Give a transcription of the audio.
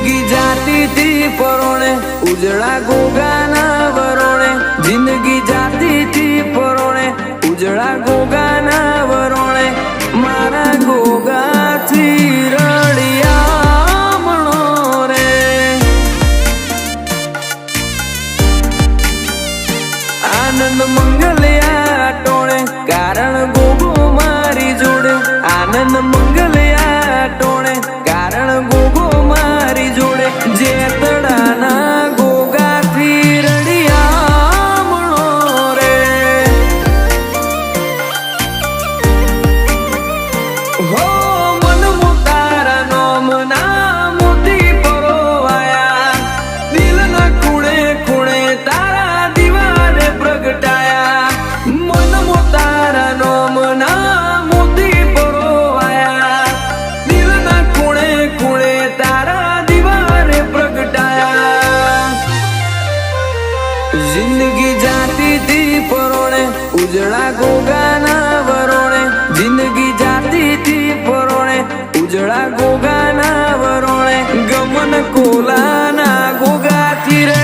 जिंदगी जाती थी परोणे उजड़ा गोगाना वरोणे जिंदगी जाती थी परोणे उजड़ा गोगाना वरोणे मारा गोगा थी रड़िया रे आनंद मंगलिया टोणे कारण गोगो मारी जोड़े आनंद मंगलिया टोणे कारण गोगो मारी जोड़े जेतड़ाना गोगा थी रड़िया रे हो मन मुतारा नोम ना मोती परोवाया दिल ना कुणे कुणे तारा दीवाने प्रगटाया मन मुतारा नोम ना मोती परोवाया दिल ना कुणे कुणे तारा दीवाने प्रगटाया जिंदगी जाती थी परोणे उजड़ा गोगाना वरोणे जिंदगी जाती थी परोणे उजड़ा गोगाना वरोणे गमन कोलाना गोगा थी रे